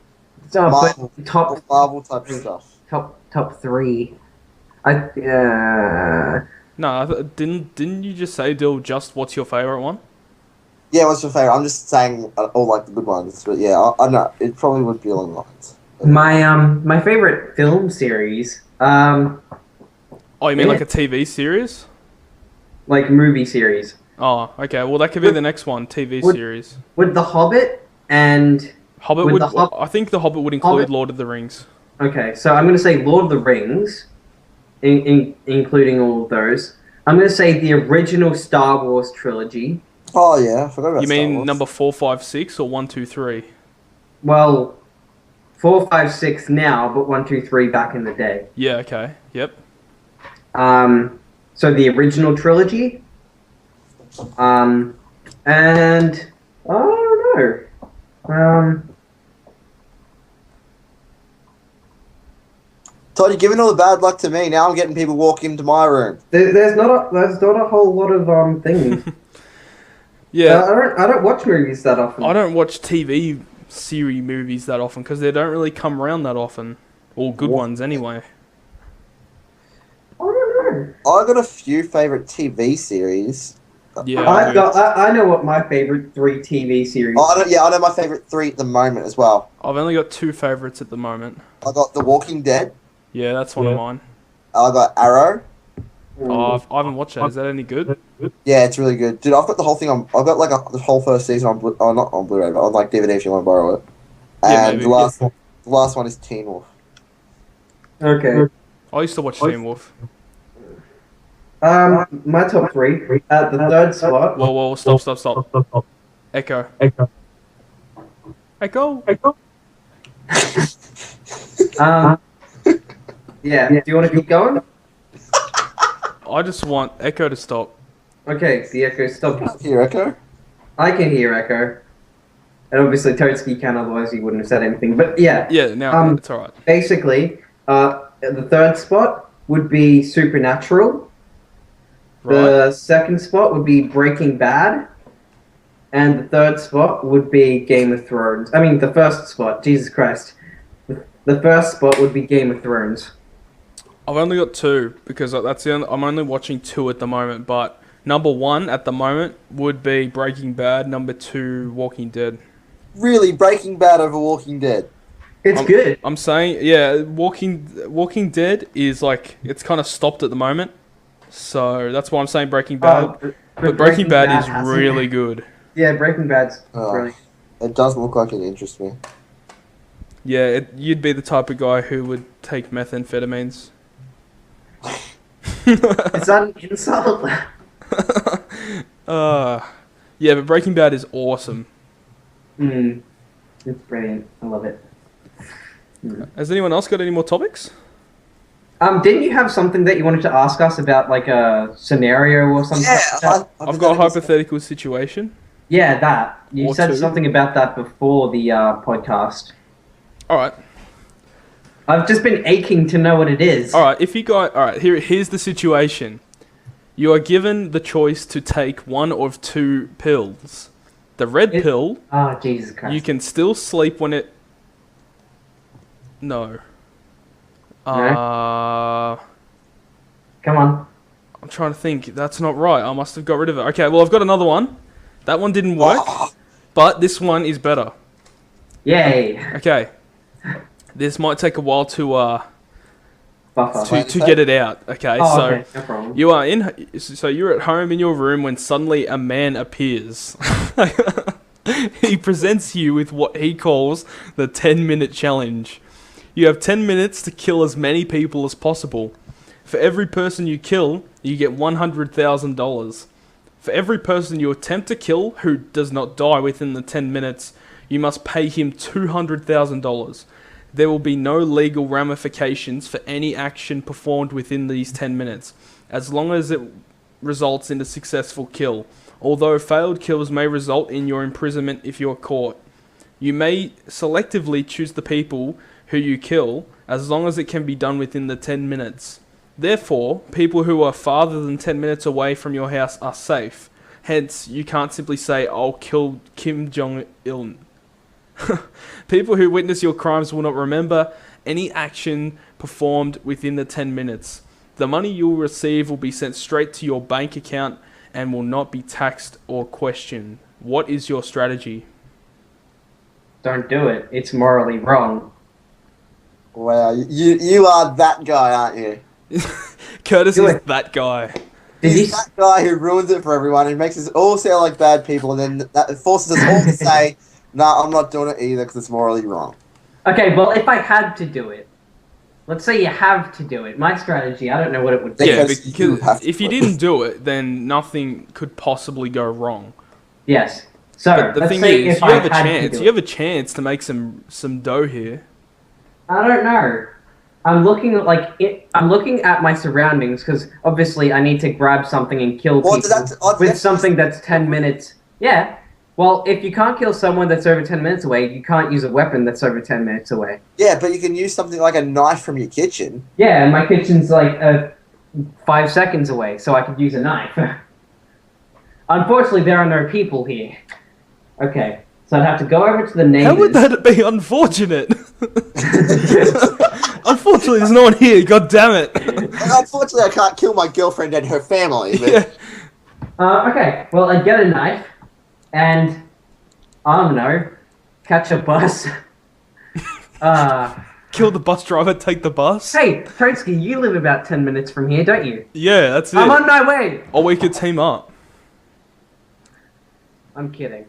So, Marvel, but top Marvel type stuff. top three. I No, didn't you just say, Dill, just what's your favourite one? Yeah, what's your favorite? I'm just saying all like the good ones, but yeah, I know it probably would be along the lines. my favorite film series Oh, you mean Yeah. like a TV series? like movie series Oh, okay. Well, that could be the next one, TV Would- series. with The Hobbit and Hobbit with would... the I think The Hobbit would include Hobbit- Lord of the Rings. okay, so I'm gonna say Lord of the Rings, including all of those. I'm gonna say the original Star Wars trilogy. Oh yeah, I forgot about You Star mean Wars. number 4, 5, 6, or 1, 2, 3? Well, 4, 5, 6 now, but 1, 2, 3 back in the day. Yeah, okay. Yep. So the original trilogy. And I don't know. Todd, you're giving all the bad luck to me. Now I'm getting people walking into my room. There's not a whole lot of things. Yeah. I don't watch movies that often. I don't watch TV series movies that often because they don't really come around that often. Or good What? ones, anyway. I don't know. I got a few favorite TV series. Yeah, I do. I know what my favorite 3 TV series. I know my favorite 3 at the moment as well. I've only got 2 favourites at the moment. I got The Walking Dead. Yeah, that's one of mine. I got Arrow. Oh, I haven't watched that. Is that any good? Yeah, it's really good, dude. I've got the whole thing on. I've got like the whole first season on. Not on Blu-ray, but on like DVD if you want to borrow it. Yeah, And maybe. the last one is Teen Wolf. Okay. I used to watch Teen Wolf. My top 3 at the third spot. Whoa, stop. Echo. Yeah. Do you want to keep going? I just want Echo to stop. Okay, the echo stopped. Here, Echo. I can hear echo. And obviously Toadskii can, otherwise he wouldn't have said anything. But yeah, Yeah, now it's alright. basically, the third spot would be Supernatural. Right. The second spot would be Breaking Bad. And the third spot would be Game of Thrones. I mean, the first spot, Jesus Christ. The first spot would be Game of Thrones. I've only got 2 because that's the only, I'm only watching 2 at the moment. But number 1 at the moment would be Breaking Bad. Number 2, Walking Dead. Really, Breaking Bad over Walking Dead. It's good. I'm saying, yeah, Walking Dead is like it's kind of stopped at the moment, so that's why I'm saying Breaking Bad. But Breaking Bad is hasn't- really good. Yeah, Breaking Bad's Oh. brilliant. It doesn't look like it interests me. Yeah, you'd be the type of guy who would take methamphetamines. Is that an insult? Yeah, but Breaking Bad is awesome. It's brilliant. I love it. Has anyone else got any more topics? Didn't you have something that you wanted to ask us about, like a scenario or something? Yeah, Like that? I've got a hypothetical situation Yeah, that. You or said two. something about that before the podcast. All right. I've just been aching to know what it is. All right. If you got all right, here's the situation. You are given the choice to take one of two pills. The red pill, Oh, Jesus Christ. you can still sleep when it. No. No? Come on. I'm trying to think. That's not right. I must have got rid of it. Okay, well, I've got another one. That one didn't work, but this one is better. Yay. Okay. This might take a while to Buffer. to get it out. Okay, Oh, so okay. No problem. you're at home in your room when suddenly a man appears. He presents you with what he calls the 10-minute challenge. You have 10 minutes to kill as many people as possible. For every person you kill, you get $100,000. For every person you attempt to kill who does not die within the 10 minutes, you must pay him $200,000. There will be no legal ramifications for any action performed within these 10 minutes, as long as it results in a successful kill, although failed kills may result in your imprisonment if you are caught. You may selectively choose the people who you kill, as long as it can be done within the 10 minutes. Therefore, people who are farther than 10 minutes away from your house are safe. Hence, you can't simply say, I'll kill Kim Jong-il. People who witness your crimes will not remember any action performed within the 10 minutes. The money you'll receive will be sent straight to your bank account and will not be taxed or questioned. What is your strategy? Don't do it. It's morally wrong. Wow, you are that guy, aren't you? Curtis Do is it. that guy. Did He's you? that guy who ruins it for everyone, who makes us all sound like bad people, and then that forces us all to say, "Nah, I'm not doing it either because it's morally wrong." Okay, well, if I had to do it, let's say you have to do it. My strategy, I don't know what it would be. Yeah, Because you have because to if you do it. didn't do it, then nothing could possibly go wrong. Yes. So But the let's thing say is, if you I have a had to chance. do You it. have a chance to make some dough here. I don't know. I'm looking at I'm looking at my surroundings because obviously I need to grab something and kill Well, people that's with something that's 10 minutes. Yeah. Well, if you can't kill someone that's over 10 minutes away, you can't use a weapon that's over 10 minutes away. Yeah, but you can use something like a knife from your kitchen. Yeah, and my kitchen's like 5 seconds away, so I could use a knife. Unfortunately, there are no people here. Okay, so I'd have to go over to the neighbors. How would that be unfortunate? Unfortunately, there's no one here. God damn it. Unfortunately, I can't kill my girlfriend and her family. But Yeah. Okay, well, I'd get a knife, and, I don't know, catch a bus. Kill the bus driver, take the bus. Hey, Toadskii, you live about 10 minutes from here, don't you? Yeah, that's it. I'm on my way! Or we could team up. I'm kidding.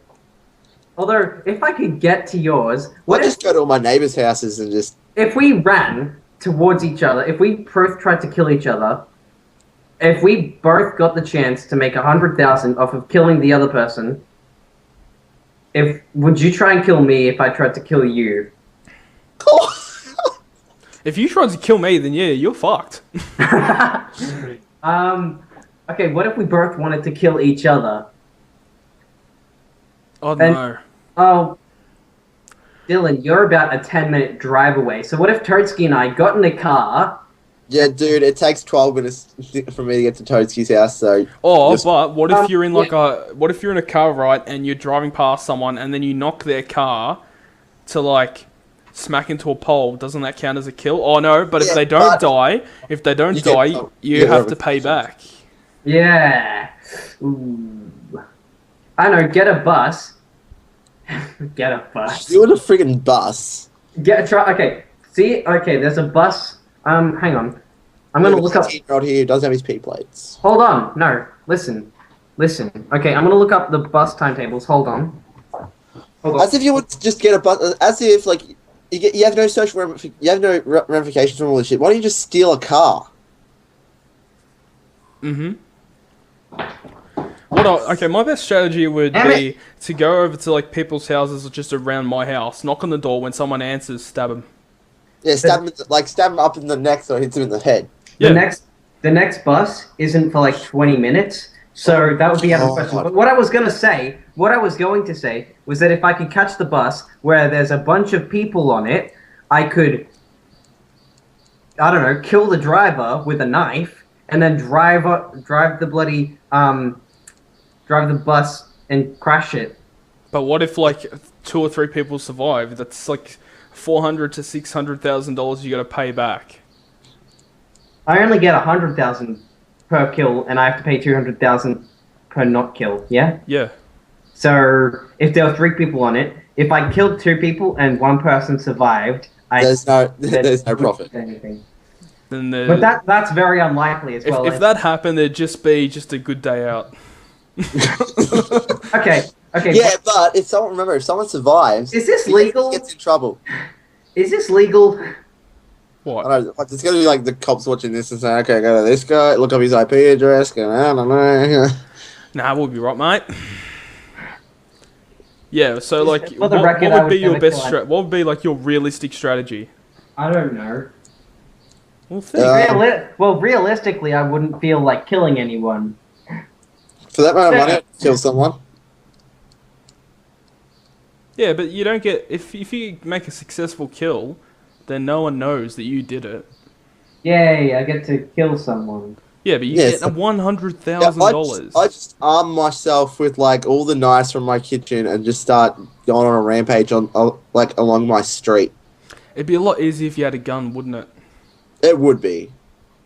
Although, if I could get to yours, I what if, just go to all my neighbors' houses and just. if we ran towards each other, if we both tried to kill each other, if we both got the chance to make 100,000 off of killing the other person, would you try and kill me if I tried to kill you? If you tried to kill me, then yeah, you're fucked. Okay, what if we both wanted to kill each other? Oh And- no. Oh, Dylan, you're about a 10-minute drive away. So what if Toadskii and I got in a car? Yeah, dude, it takes 12 minutes for me to get to Toadskii's house, so. Or, Just- but what if you're in like yeah. what if you're in a car, right, and you're driving past someone and then you knock their car to like smack into a pole? Doesn't that count as a kill? Oh no, but if Yeah, they don't but- die, You get- you yeah, have to pay back. Yeah. Ooh. I know, get a bus. Get a bus. You in a friggin' bus. Okay, see? Okay, there's a bus. Hang on. I'm gonna look up... 18-year-old here who doesn't have his P plates. Hold on. No, listen. Okay, I'm gonna look up the bus timetables. Hold on. As if you would just get a bus. As if, like, you have no social ramifications from all this shit. Why don't you just steal a car? Mm-hmm. Okay, my best strategy would Damn be to go over to like people's houses just around my house, knock on the door. When someone answers, stab them. Yeah, stab him up in the neck so it hits him in the head. The Yeah. next bus isn't for like 20 minutes, so that would be out of the question. But what I was going to say was that if I could catch the bus where there's a bunch of people on it, I could, I don't know, kill the driver with a knife and then drive the bus and crash it. But what if like 2 or 3 people survive? That's like $400,000 to $600,000 you got to pay back. I only get 100,000 per kill, and I have to pay 200,000 per not kill. Yeah. Yeah. So if there were 3 people on it, if I killed 2 people and 1 person survived, There's no profit. Anything. Then But that's very unlikely as well. if that happened, it'd just be a good day out. Okay. Yeah, but if someone survives, Is this legal? He gets in trouble. Is this legal? What? I don't know, like, there's gonna be like the cops watching this and saying, "Okay, go to this guy, look up his IP address." Go, I don't know. Nah, we'll be right, mate. Yeah. So like, For the what record, I would be would your never best kill What would be like your realistic strategy? I don't know. Well, think. Realistically, I wouldn't feel like killing anyone. For that amount of money, I'd kill someone. Yeah, but you don't get if you make a successful kill, then no one knows that you did it. Yay! I get to kill someone. Yeah, but you Yes. get $100,000. I just arm myself with like all the knives from my kitchen and just start going on a rampage on like along my street. It'd be a lot easier if you had a gun, wouldn't it? It would be,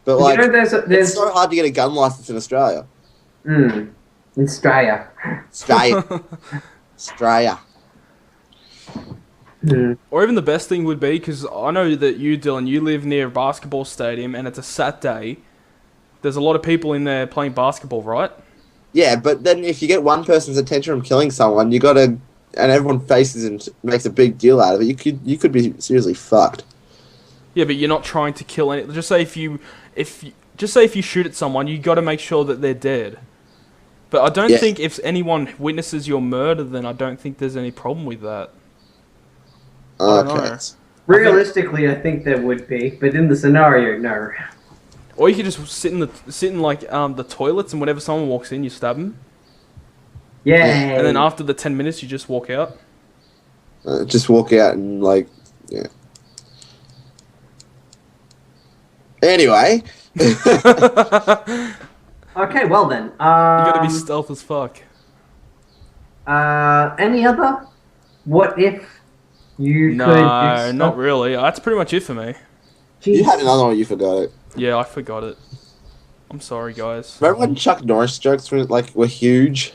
but like there's it's so hard to get a gun license in Australia. in Australia. Australia. Or even the best thing would be, because I know that you, Dylan, you live near a basketball stadium and it's a Saturday. There's a lot of people in there playing basketball, right? Yeah, but then if you get one person's attention from killing someone, and everyone faces and makes a big deal out of it, you could be seriously fucked. Yeah, but you're not trying to kill any. Just say if you shoot at someone, you got to make sure that they're dead. But I don't think if anyone witnesses your murder, then I don't think there's any problem with that. I don't know. Realistically, I think there would be, but in the scenario, no. Or you could just sit in the toilets, and whenever someone walks in, you stab them. Yay! And then after the 10 minutes, you just walk out. Just walk out and like, yeah. Anyway. Okay, well then. You gotta be stealth as fuck. Any other? What if you could? No, not really. That's pretty much it for me. You had another one, you forgot it. Yeah, I forgot it. I'm sorry, guys. Remember when Chuck Norris jokes were huge?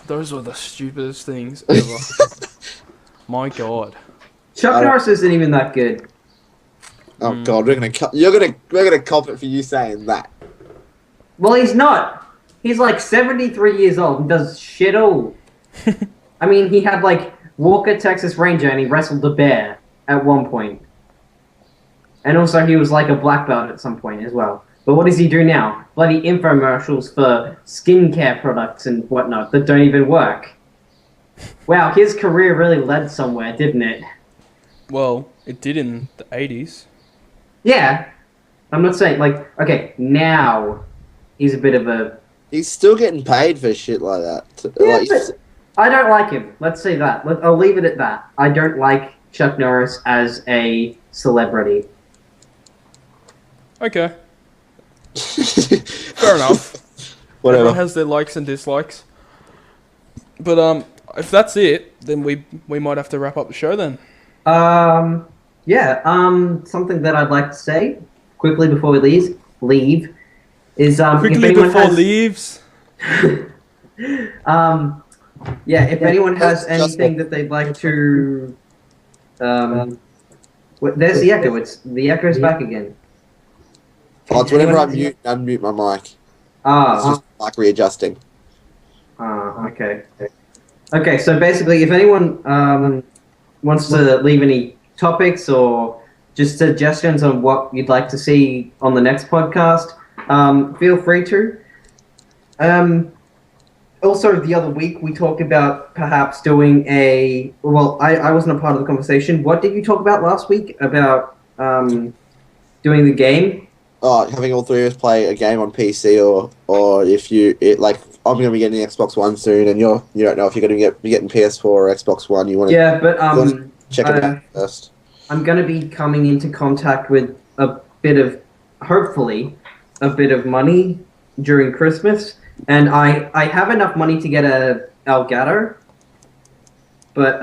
Those were the stupidest things ever. My God. Chuck Norris isn't even that good. Oh God, we're gonna cop it for you saying that. Well, he's not. He's like 73 years old and does shit all. I mean, he had like Walker, Texas Ranger, and he wrestled a bear at one point. And also he was like a black belt at some point as well. But what does he do now? Bloody infomercials for skincare products and whatnot that don't even work. Wow, his career really led somewhere, didn't it? Well, it did in the 80s. Yeah. I'm not saying, like, okay, now he's a bit of a... He's still getting paid for shit like that. Yeah, but I don't like him. Let's say that. I'll leave it at that. I don't like Chuck Norris as a celebrity. Okay. Fair enough. Whatever. Everyone has their likes and dislikes. But if that's it, then we might have to wrap up the show then. Yeah, something that I'd like to say quickly before we leave is Quickly before leaves. Yeah, if anyone has anything that they'd like to there's the echo. The echo's back again. Oh, it's whenever I unmute my mic. It's just mic readjusting. Okay. Okay, so basically, if anyone wants to leave any topics or just suggestions on what you'd like to see on the next podcast, feel free to. Also, the other week, we talked about perhaps doing I wasn't a part of the conversation. What did you talk about last week? About doing the game. Oh, having all three of us play a game on PC, or if like I'm gonna be getting an Xbox One soon, and you don't know if you're gonna be getting PS4 or Xbox One. You want to Yeah, but check it out first. I'm gonna be coming into contact with a bit of, hopefully, a bit of money during Christmas, and I have enough money to get a Elgato, but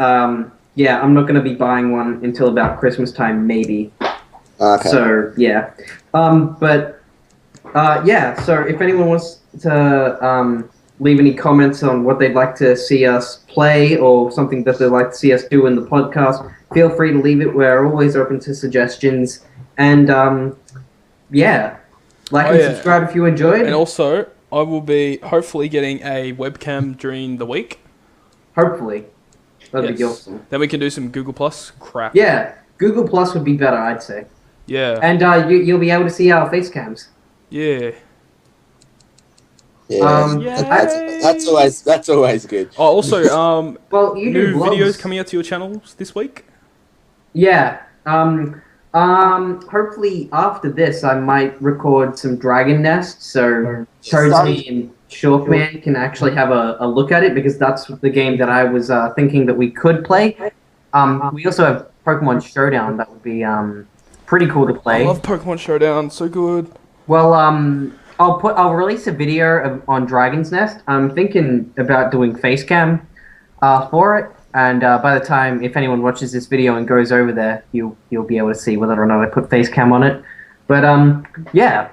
yeah, I'm not gonna be buying one until about Christmas time, maybe. Okay. So yeah, yeah. So if anyone wants to leave any comments on what they'd like to see us play or something that they'd like to see us do in the podcast, feel free to leave it. We're always open to suggestions. And yeah, like and subscribe if you enjoyed. And also, I will be hopefully getting a webcam during the week. Hopefully, that'd be awesome. Then we can do some Google Plus crap. Yeah, Google Plus would be better, I'd say. Yeah. And you'll be able to see our face cams. Yeah. Yeah, that's always good. Oh, also, well, you new do videos coming out to your channels this week. Yeah. Hopefully after this, I might record some Dragon Nest, so Toadskii and CHALKM4N can actually have a look at it, because that's the game that I was thinking that we could play. We also have Pokemon Showdown. That would be pretty cool to play. I love Pokemon Showdown. So good. Well, I'll release a video on Dragon's Nest. I'm thinking about doing facecam for it, and by the time, if anyone watches this video and goes over there, you'll be able to see whether or not I put facecam on it. But yeah,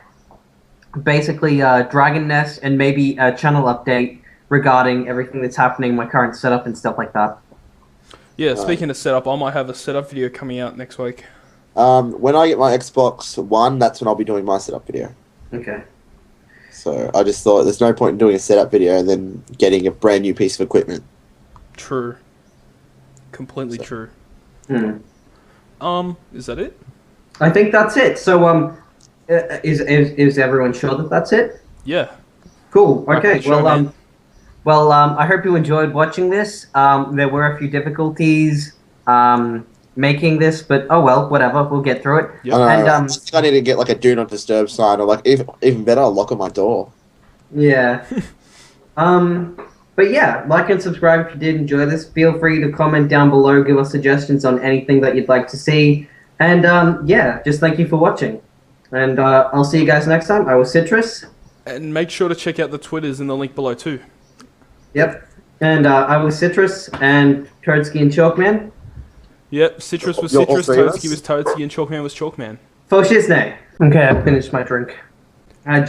basically Dragon Nest and maybe a channel update regarding everything that's happening in my current setup and stuff like that. Yeah, speaking of setup, I might have a setup video coming out next week. When I get my Xbox One, that's when I'll be doing my setup video. Okay. So I just thought there's no point in doing a setup video and then getting a brand new piece of equipment. True. Completely true. Is that it? I think that's it. So is everyone sure that that's it? Yeah. Cool. Okay. Sure, well, I hope you enjoyed watching this. There were a few difficulties making this, but oh well, whatever. We'll get through it. Yep. And I think I need to get like a do not disturb sign, or like even better, a lock on my door. Yeah. But yeah, like and subscribe if you did enjoy this. Feel free to comment down below, give us suggestions on anything that you'd like to see. And yeah, just thank you for watching. And I'll see you guys next time. I was C1TRUS. And make sure to check out the Twitters in the link below too. Yep. And I was C1TRUS, and Toadskii and CHALKM4N. Yep, C1TRUS was You're all C1TRUS, three of us? Toadskii was Toadskii, and CHALKM4N was CHALKM4N. Faux shiznay. Okay, I finished my drink. I